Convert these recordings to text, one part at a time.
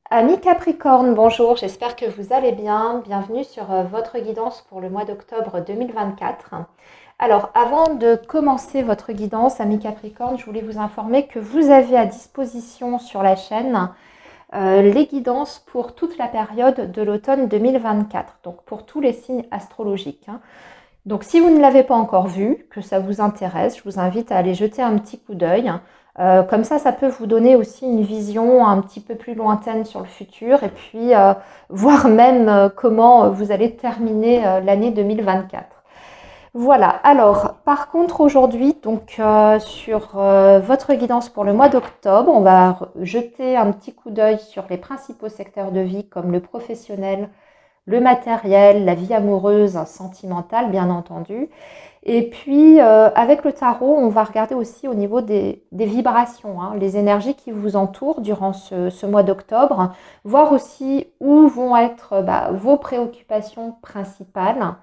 Amis Capricorne, bonjour, j'espère que vous allez bien. Bienvenue sur votre guidance pour le mois d'octobre 2024. Alors, avant de commencer votre guidance, amis Capricorne, je voulais vous informer que vous avez à disposition sur la chaîne les guidances pour toute la période de l'automne 2024, donc pour tous les signes astrologiques. Donc, si vous ne l'avez pas encore vu, que ça vous intéresse, je vous invite à aller jeter un petit coup d'œil. Comme ça peut vous donner aussi une vision un petit peu plus lointaine sur le futur et puis voir même comment vous allez terminer l'année 2024. Voilà, alors par contre aujourd'hui, donc sur votre guidance pour le mois d'octobre, on va jeter un petit coup d'œil sur les principaux secteurs de vie comme le professionnel, le matériel, la vie amoureuse, sentimentale bien entendu. Et puis avec le tarot, on va regarder aussi au niveau des vibrations, les énergies qui vous entourent durant ce mois d'octobre, voir aussi où vont être vos préoccupations principales.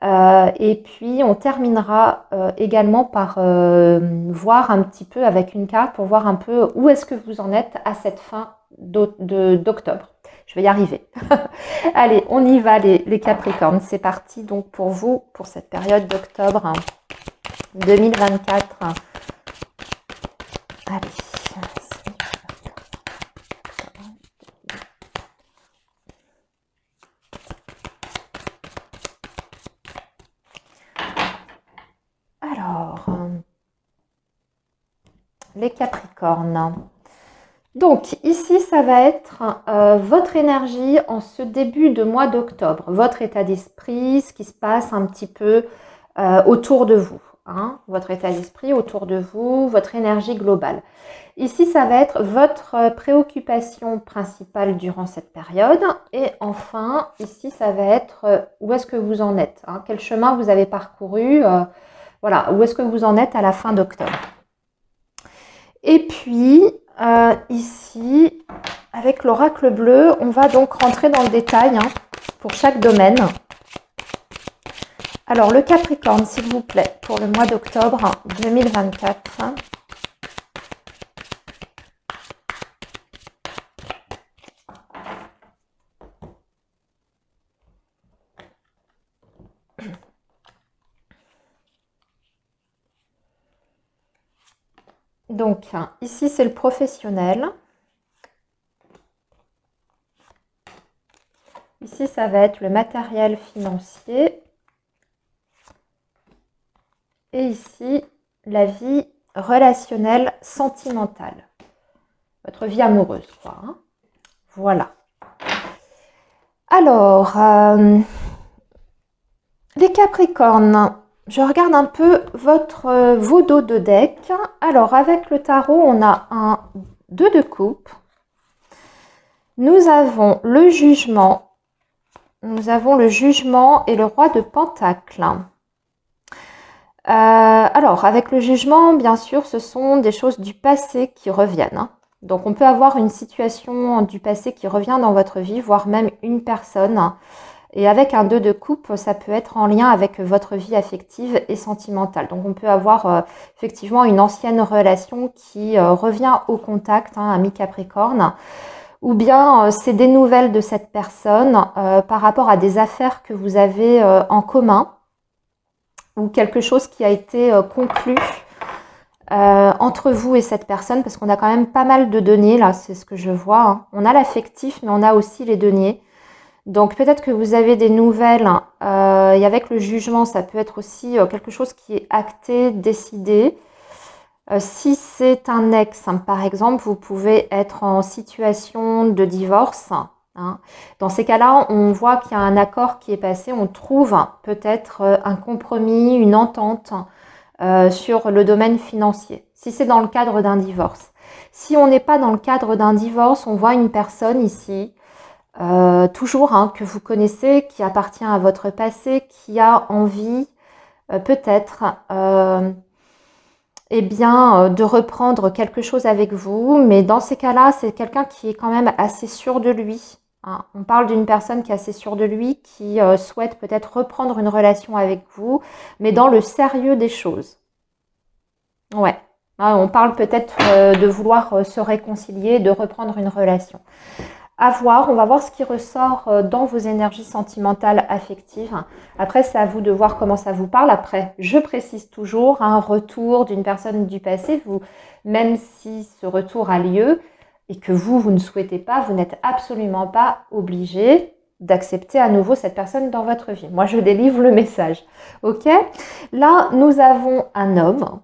Et puis on terminera également par voir un petit peu avec une carte pour voir un peu où est-ce que vous en êtes à cette fin d'octobre. Je vais y arriver. Allez, on y va les Capricornes. C'est parti donc pour vous, pour cette période d'octobre 2024. Allez. Alors, les Capricornes. Donc ici, ça va être votre énergie en ce début de mois d'octobre, votre état d'esprit, ce qui se passe un petit peu autour de vous, votre état d'esprit autour de vous, votre énergie globale. Ici, ça va être votre préoccupation principale durant cette période. Et enfin, ici, ça va être où est-ce que vous en êtes, quel chemin vous avez parcouru, voilà, où est-ce que vous en êtes à la fin d'octobre. Et puis, ici, avec l'oracle bleu, on va donc rentrer dans le détail pour chaque domaine. Alors, le Capricorne, s'il vous plaît, pour le mois d'octobre 2024. Donc, ici, c'est le professionnel. Ici, ça va être le matériel financier. Et ici, la vie relationnelle sentimentale. Votre vie amoureuse, quoi. Voilà. Alors, les Capricornes, je regarde un peu vos dos de deck. Alors, avec le tarot, on a un 2 de coupe. Nous avons le jugement. Nous avons le jugement et le roi de pentacle. Alors, avec le jugement, bien sûr, ce sont des choses du passé qui reviennent. Donc, on peut avoir une situation du passé qui revient dans votre vie, voire même une personne. Et avec un 2 de coupe, ça peut être en lien avec votre vie affective et sentimentale. Donc, on peut avoir effectivement une ancienne relation qui revient au contact, ami Capricorne. Ou bien c'est des nouvelles de cette personne par rapport à des affaires que vous avez en commun ou quelque chose qui a été conclu entre vous et cette personne, parce qu'on a quand même pas mal de deniers, là, c'est ce que je vois. On a l'affectif, mais on a aussi les deniers. Donc peut-être que vous avez des nouvelles, et avec le jugement, ça peut être aussi quelque chose qui est acté, décidé. Si c'est un ex, par exemple, vous pouvez être en situation de divorce. Dans ces cas-là, on voit qu'il y a un accord qui est passé, on trouve peut-être un compromis, une entente sur le domaine financier, si c'est dans le cadre d'un divorce. Si on n'est pas dans le cadre d'un divorce, on voit une personne ici, toujours que vous connaissez, qui appartient à votre passé, qui a envie peut-être de reprendre quelque chose avec vous, mais dans ces cas-là, c'est quelqu'un qui est quand même assez sûr de lui. On parle d'une personne qui est assez sûre de lui, qui souhaite peut-être reprendre une relation avec vous, mais dans le sérieux des choses. Ouais. On parle peut-être de vouloir se réconcilier, de reprendre une relation. À voir, on va voir ce qui ressort dans vos énergies sentimentales affectives. Après, c'est à vous de voir comment ça vous parle. Après, je précise toujours, un retour d'une personne du passé, même si ce retour a lieu et que vous ne souhaitez pas, vous n'êtes absolument pas obligé d'accepter à nouveau cette personne dans votre vie. Moi, je délivre le message. Ok? Là, nous avons un homme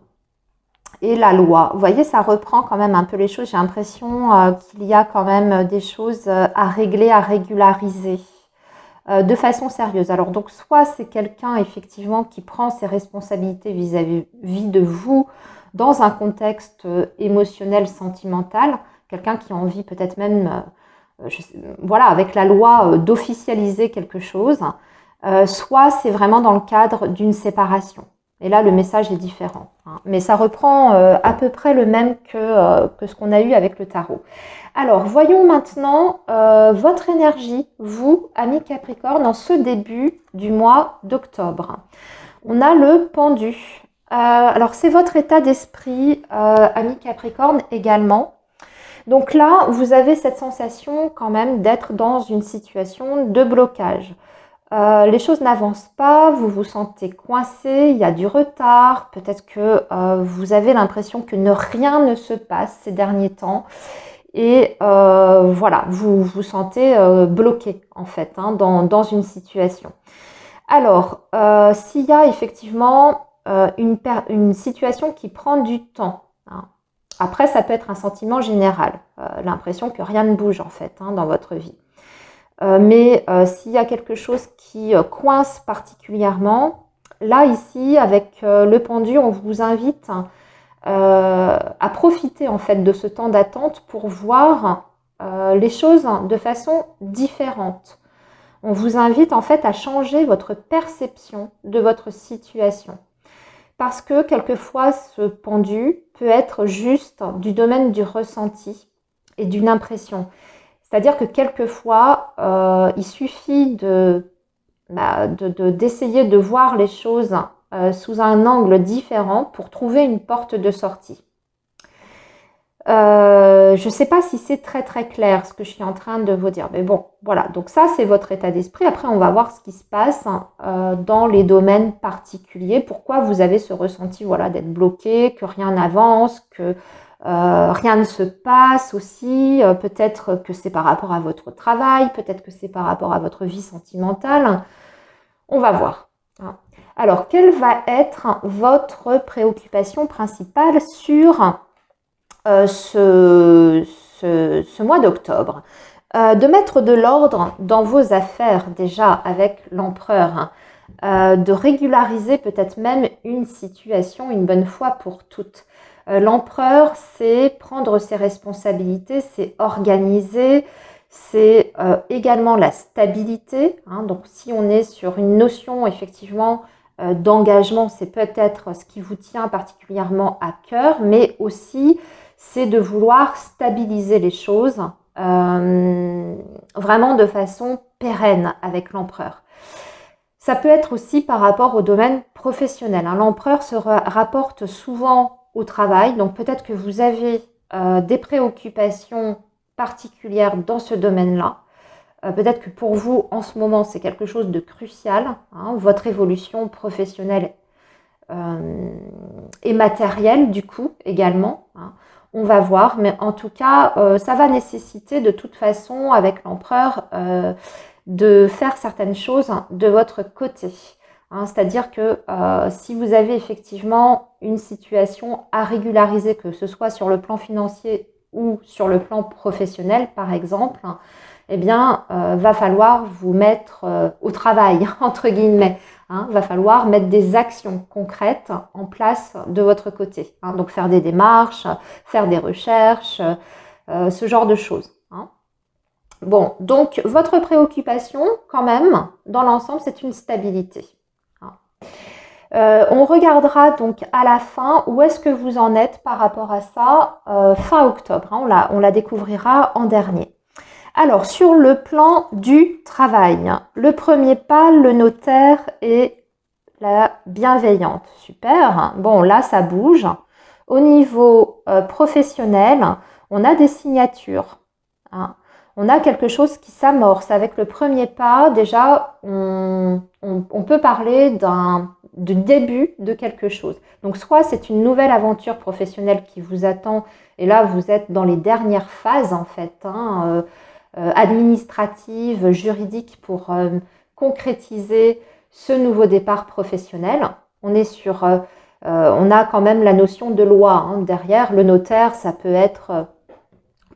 et la loi. Vous voyez, ça reprend quand même un peu les choses. J'ai l'impression qu'il y a quand même des choses à régler, à régulariser de façon sérieuse. Alors donc, soit c'est quelqu'un effectivement qui prend ses responsabilités vis-à-vis de vous dans un contexte émotionnel, sentimental, quelqu'un qui a envie peut-être même, voilà, avec la loi, d'officialiser quelque chose, soit c'est vraiment dans le cadre d'une séparation. Et là, le message est différent. Hein. Mais ça reprend à peu près le même que ce qu'on a eu avec le tarot. Alors, voyons maintenant votre énergie, vous, amis Capricorne, en ce début du mois d'octobre. On a le pendu. Alors, c'est votre état d'esprit, amis Capricorne, également. Donc là, vous avez cette sensation quand même d'être dans une situation de blocage. Les choses n'avancent pas, vous vous sentez coincé, il y a du retard, peut-être que vous avez l'impression que rien ne se passe ces derniers temps et voilà, vous vous sentez bloqué en fait hein, dans une situation. Alors, s'il y a effectivement une situation qui prend du temps, hein, après ça peut être un sentiment général, l'impression que rien ne bouge en fait hein, dans votre vie. Mais s'il y a quelque chose qui coince particulièrement, là ici avec le pendu, on vous invite à profiter en fait de ce temps d'attente pour voir les choses de façon différente. On vous invite en fait à changer votre perception de votre situation. Parce que quelquefois ce pendu peut être juste du domaine du ressenti et d'une impression. C'est-à-dire que quelquefois, il suffit d'essayer de voir les choses sous un angle différent pour trouver une porte de sortie. Je ne sais pas si c'est très très clair ce que je suis en train de vous dire. Mais bon, voilà. Donc ça, c'est votre état d'esprit. Après, on va voir ce qui se passe dans les domaines particuliers. Pourquoi vous avez ce ressenti voilà, d'être bloqué, que rien n'avance, que rien ne se passe aussi. Peut-être que c'est par rapport à votre travail, peut-être que c'est par rapport à votre vie sentimentale. On va voir. Alors, quelle va être votre préoccupation principale sur ce mois d'octobre? De mettre de l'ordre dans vos affaires déjà avec l'empereur, de régulariser peut-être même une situation une bonne fois pour toutes. L'empereur, c'est prendre ses responsabilités, c'est organiser, c'est également la stabilité. Hein, donc si on est sur une notion effectivement d'engagement, c'est peut-être ce qui vous tient particulièrement à cœur, mais aussi c'est de vouloir stabiliser les choses vraiment de façon pérenne avec l'empereur. Ça peut être aussi par rapport au domaine professionnel. Hein. L'empereur se rapporte souvent au travail, donc peut-être que vous avez des préoccupations particulières dans ce domaine-là. Peut-être que pour vous, en ce moment, c'est quelque chose de crucial, hein, votre évolution professionnelle et matérielle, du coup, également. Hein. On va voir, mais en tout cas, ça va nécessiter de toute façon, avec l'empereur, de faire certaines choses de votre côté. Hein, c'est-à-dire que si vous avez effectivement une situation à régulariser, que ce soit sur le plan financier ou sur le plan professionnel, par exemple, eh bien, va falloir vous mettre au travail, entre guillemets. Hein, va falloir mettre des actions concrètes en place de votre côté. Hein, donc, faire des démarches, faire des recherches, ce genre de choses. Hein. Bon, donc, votre préoccupation, quand même, dans l'ensemble, c'est une stabilité. On regardera donc à la fin où est-ce que vous en êtes par rapport à ça fin octobre. Hein, on la découvrira en dernier. Alors, sur le plan du travail, le premier pas, le notaire et la bienveillante. Super. Bon, là, ça bouge. Au niveau professionnel, on a des signatures. Hein. on a quelque chose qui s'amorce. Avec le premier pas, déjà, on peut parler du début de quelque chose. Donc, soit c'est une nouvelle aventure professionnelle qui vous attend, et là, vous êtes dans les dernières phases, en fait, administratives, juridiques, pour concrétiser ce nouveau départ professionnel. On est sur... on a quand même la notion de loi derrière. Le notaire, ça peut être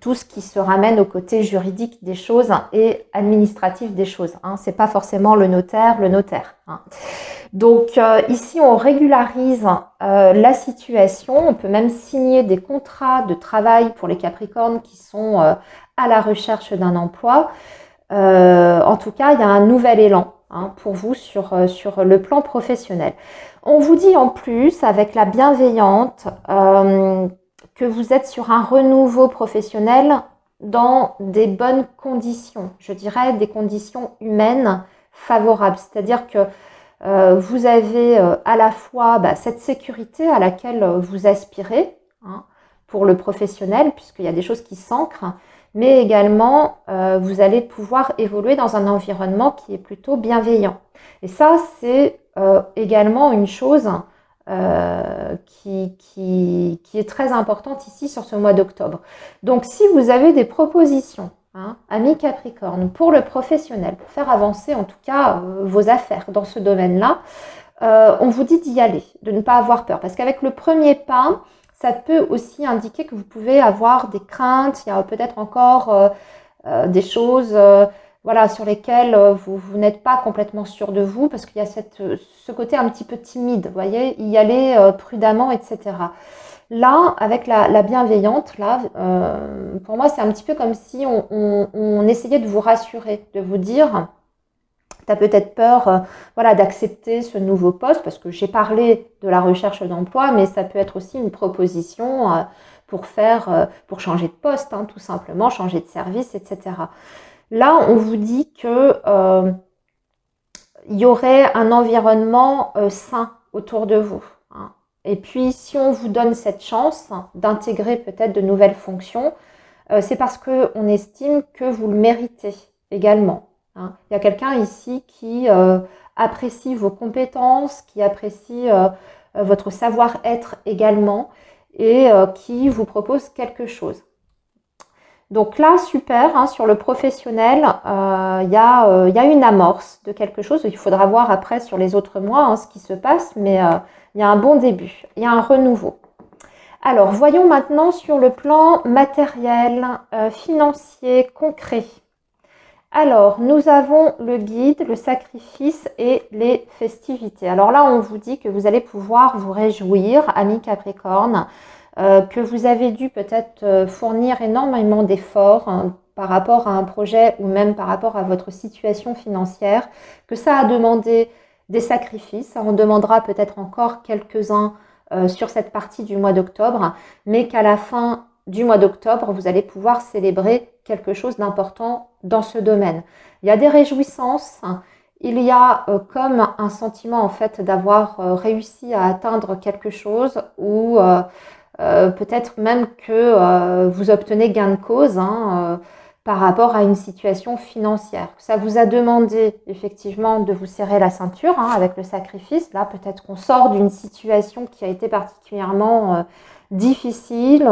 tout ce qui se ramène au côté juridique des choses et administratif des choses. Ce n'est pas forcément le notaire. Donc ici, on régularise la situation. On peut même signer des contrats de travail pour les Capricornes qui sont à la recherche d'un emploi. En tout cas, il y a un nouvel élan pour vous sur le plan professionnel. On vous dit en plus, avec la bienveillante, que vous êtes sur un renouveau professionnel dans des bonnes conditions. Je dirais des conditions humaines favorables. C'est-à-dire que vous avez à la fois cette sécurité à laquelle vous aspirez pour le professionnel, puisqu'il y a des choses qui s'ancrent, mais également vous allez pouvoir évoluer dans un environnement qui est plutôt bienveillant. Et ça, c'est également une chose qui est très importante ici sur ce mois d'octobre. Donc, si vous avez des propositions, amis Capricorne, pour le professionnel, pour faire avancer en tout cas vos affaires dans ce domaine-là, on vous dit d'y aller, de ne pas avoir peur. Parce qu'avec le premier pas, ça peut aussi indiquer que vous pouvez avoir des craintes, il y a peut-être encore des choses sur lesquelles vous n'êtes pas complètement sûr de vous, parce qu'il y a ce côté un petit peu timide, vous voyez, y aller prudemment, etc. Là, avec la bienveillante, pour moi, c'est un petit peu comme si on essayait de vous rassurer, de vous dire... Tu as peut-être peur d'accepter ce nouveau poste, parce que j'ai parlé de la recherche d'emploi, mais ça peut être aussi une proposition pour changer de poste, tout simplement, changer de service, etc. Là, on vous dit que y aurait un environnement sain autour de vous. Et puis, si on vous donne cette chance d'intégrer peut-être de nouvelles fonctions, c'est parce qu'on estime que vous le méritez également. Il y a quelqu'un ici qui apprécie vos compétences, qui apprécie votre savoir-être également et qui vous propose quelque chose. Donc là, super, sur le professionnel, il y a une amorce de quelque chose. Il faudra voir après sur les autres mois ce qui se passe, mais il y a un bon début, il y a un renouveau. Alors, voyons maintenant sur le plan matériel, financier, concret. Alors, nous avons le guide, le sacrifice et les festivités. Alors là, on vous dit que vous allez pouvoir vous réjouir, amis Capricorne, que vous avez dû peut-être fournir énormément d'efforts par rapport à un projet ou même par rapport à votre situation financière, que ça a demandé des sacrifices. Ça en demandera peut-être encore quelques-uns sur cette partie du mois d'octobre, mais qu'à la fin du mois d'octobre, vous allez pouvoir célébrer quelque chose d'important dans ce domaine. Il y a des réjouissances, il y a comme un sentiment en fait d'avoir réussi à atteindre quelque chose ou peut-être même que vous obtenez gain de cause par rapport à une situation financière. Ça vous a demandé effectivement de vous serrer la ceinture avec le sacrifice. Là, peut-être qu'on sort d'une situation qui a été particulièrement difficile.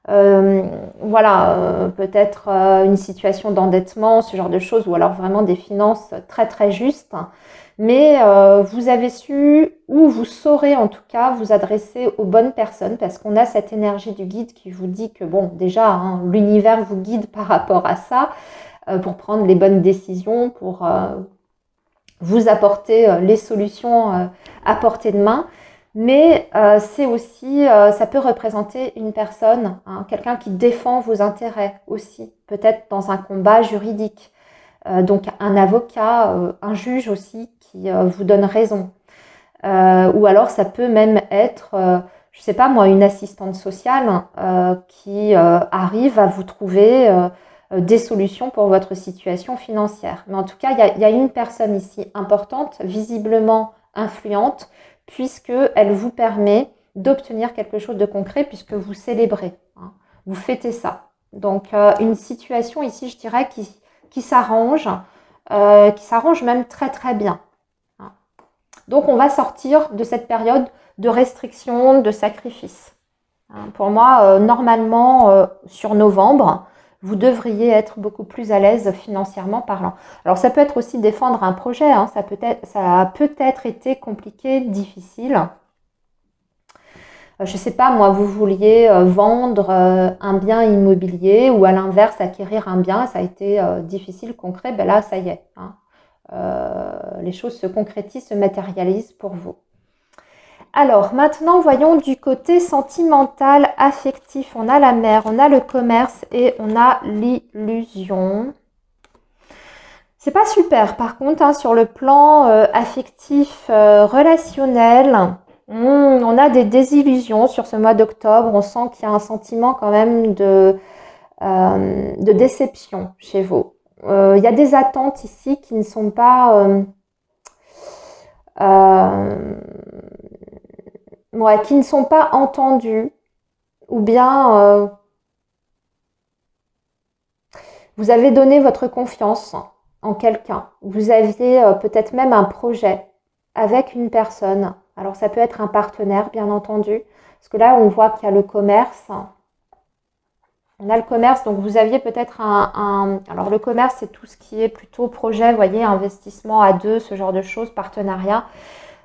Peut-être une situation d'endettement, ce genre de choses, ou alors vraiment des finances très très justes. Mais vous avez su, ou vous saurez en tout cas, vous adresser aux bonnes personnes, parce qu'on a cette énergie du guide qui vous dit que bon, déjà, l'univers vous guide par rapport à ça, pour prendre les bonnes décisions, pour vous apporter les solutions à portée de main. Mais c'est aussi, ça peut représenter une personne, quelqu'un qui défend vos intérêts aussi, peut-être dans un combat juridique. Donc un avocat, un juge aussi qui vous donne raison. Ou alors ça peut même être, je ne sais pas moi, une assistante sociale qui arrive à vous trouver des solutions pour votre situation financière. Mais en tout cas, il y a une personne ici importante, visiblement influente, puisqu'elle vous permet d'obtenir quelque chose de concret, puisque vous célébrez, vous fêtez ça. Donc, une situation ici, je dirais, qui s'arrange même très très bien. Donc, on va sortir de cette période de restriction, de sacrifice. Pour moi, normalement, sur novembre, vous devriez être beaucoup plus à l'aise financièrement parlant. Alors, ça peut être aussi défendre un projet, hein, ça a peut-être été compliqué, difficile. Je ne sais pas, moi, vous vouliez vendre un bien immobilier ou à l'inverse, acquérir un bien, ça a été difficile, concret, ben là, ça y est. Hein. Les choses se concrétisent, se matérialisent pour vous. Alors, maintenant, voyons du côté sentimental, affectif. On a la mer, on a le commerce et on a l'illusion. C'est pas super, par contre, hein, sur le plan affectif, relationnel, on a des désillusions sur ce mois d'octobre. On sent qu'il y a un sentiment quand même de déception chez vous. Il y a des attentes ici qui ne sont pas... ouais, qui ne sont pas entendues, ou bien vous avez donné votre confiance en quelqu'un. Vous aviez peut-être même un projet avec une personne. Alors ça peut être un partenaire, bien entendu, parce que là on voit qu'il y a le commerce. On a le commerce, donc vous aviez peut-être alors le commerce, c'est tout ce qui est plutôt projet, vous voyez, investissement à deux, ce genre de choses, partenariat.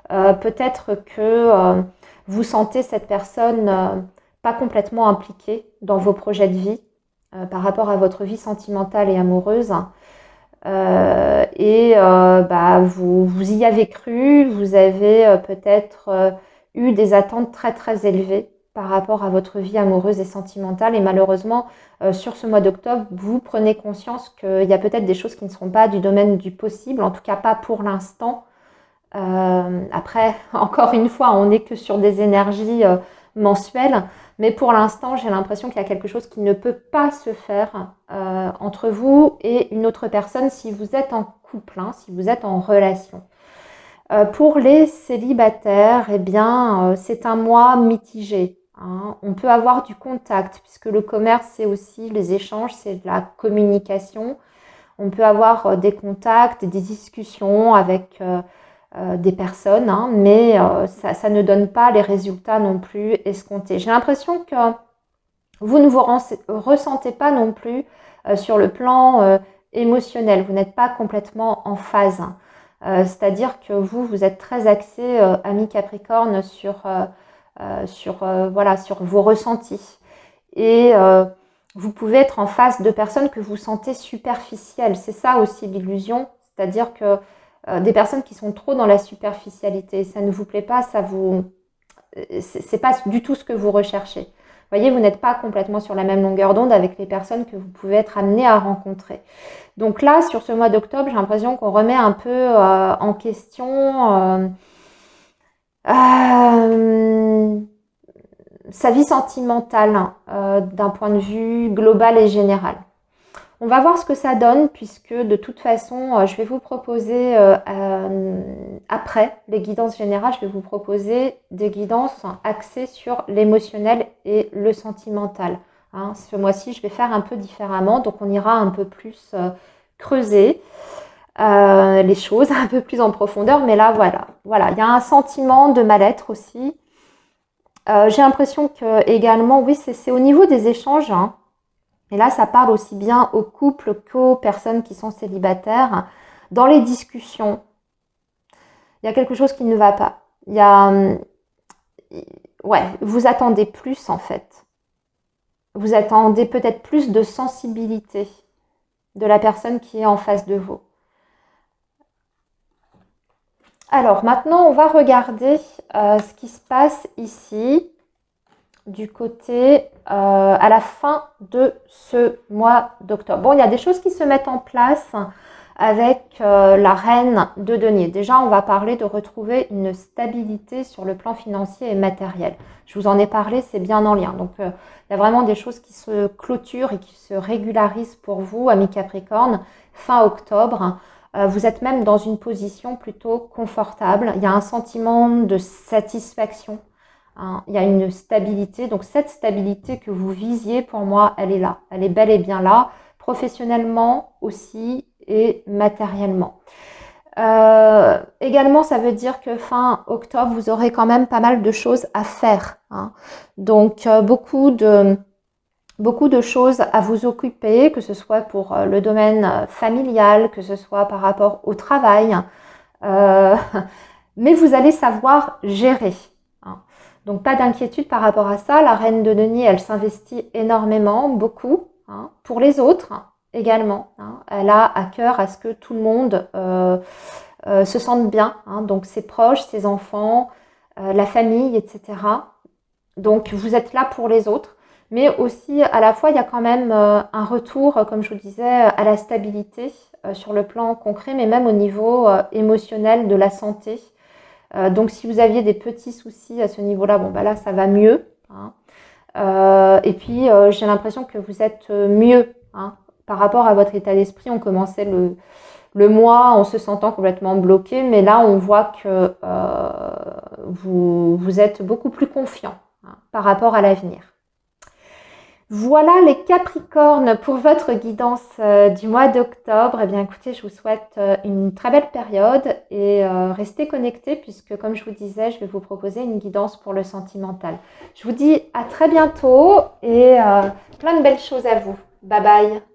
Peut-être que vous sentez cette personne pas complètement impliquée dans vos projets de vie par rapport à votre vie sentimentale et amoureuse. Vous y avez cru, vous avez peut-être eu des attentes très très élevées par rapport à votre vie amoureuse et sentimentale et malheureusement sur ce mois d'octobre vous prenez conscience qu'il y a peut-être des choses qui ne seront pas du domaine du possible, en tout cas pas pour l'instant. Après, encore une fois, on n'est que sur des énergies mensuelles, mais pour l'instant, j'ai l'impression qu'il y a quelque chose qui ne peut pas se faire entre vous et une autre personne si vous êtes en couple, hein, si vous êtes en relation. Pour les célibataires, eh bien, c'est un mois mitigé. Hein. On peut avoir du contact, puisque le commerce, c'est aussi les échanges, c'est de la communication. On peut avoir des contacts, des discussions avec des personnes, hein, mais ça ne donne pas les résultats non plus escomptés. J'ai l'impression que vous ne vous ressentez pas non plus sur le plan émotionnel, vous n'êtes pas complètement en phase. C'est-à-dire que vous êtes très axé, ami Capricorne, sur vos ressentis. Et vous pouvez être en face de personnes que vous sentez superficielles. C'est ça aussi l'illusion, c'est-à-dire que des personnes qui sont trop dans la superficialité, ça ne vous plaît pas, c'est pas du tout ce que vous recherchez. Vous voyez, vous n'êtes pas complètement sur la même longueur d'onde avec les personnes que vous pouvez être amené à rencontrer. Donc là, sur ce mois d'octobre, j'ai l'impression qu'on remet un peu en question sa vie sentimentale d'un point de vue global et général. On va voir ce que ça donne puisque de toute façon, je vais vous proposer, après les guidances générales, je vais vous proposer des guidances axées sur l'émotionnel et le sentimental. Hein, ce mois-ci, je vais faire un peu différemment, donc on ira un peu plus creuser les choses, un peu plus en profondeur. Mais là, voilà, il y a un sentiment de mal-être aussi. J'ai l'impression que également, oui, c'est au niveau des échanges, hein. Et là, ça parle aussi bien aux couples qu'aux personnes qui sont célibataires. Dans les discussions, il y a quelque chose qui ne va pas. Il y a... Ouais, vous attendez plus en fait. Vous attendez peut-être plus de sensibilité de la personne qui est en face de vous. Alors maintenant, on va regarder ce qui se passe ici du côté à la fin de ce mois d'octobre. Bon, il y a des choses qui se mettent en place avec la reine de denier. Déjà, on va parler de retrouver une stabilité sur le plan financier et matériel. Je vous en ai parlé, c'est bien en lien. Donc, il y a vraiment des choses qui se clôturent et qui se régularisent pour vous, amis Capricorne, fin octobre. Vous êtes même dans une position plutôt confortable. Il y a un sentiment de satisfaction hein. Il y a une stabilité. Donc cette stabilité que vous visiez, pour moi, elle est là. Elle est bel et bien là, professionnellement aussi et matériellement. Également, ça veut dire que fin octobre, vous aurez quand même pas mal de choses à faire, hein. Donc beaucoup de choses à vous occuper, que ce soit pour le domaine familial, que ce soit par rapport au travail. Mais vous allez savoir gérer, hein. Donc pas d'inquiétude par rapport à ça. La reine de denier, elle s'investit énormément, beaucoup, hein, pour les autres également, hein. Elle a à cœur à ce que tout le monde se sente bien, hein. Donc ses proches, ses enfants, la famille, etc. Donc vous êtes là pour les autres. Mais aussi, à la fois, il y a quand même un retour, comme je vous disais, à la stabilité sur le plan concret, mais même au niveau émotionnel de la santé. Donc, si vous aviez des petits soucis à ce niveau-là, bon, bah là, ça va mieux, hein. Et puis, j'ai l'impression que vous êtes mieux, hein, par rapport à votre état d'esprit. On commençait le mois en se sentant complètement bloqué, mais là, on voit que vous êtes beaucoup plus confiant, hein, par rapport à l'avenir. Voilà les Capricornes pour votre guidance du mois d'octobre. Eh bien, écoutez, je vous souhaite une très belle période et restez connectés puisque, comme je vous disais, je vais vous proposer une guidance pour le sentimental. Je vous dis à très bientôt et plein de belles choses à vous. Bye bye.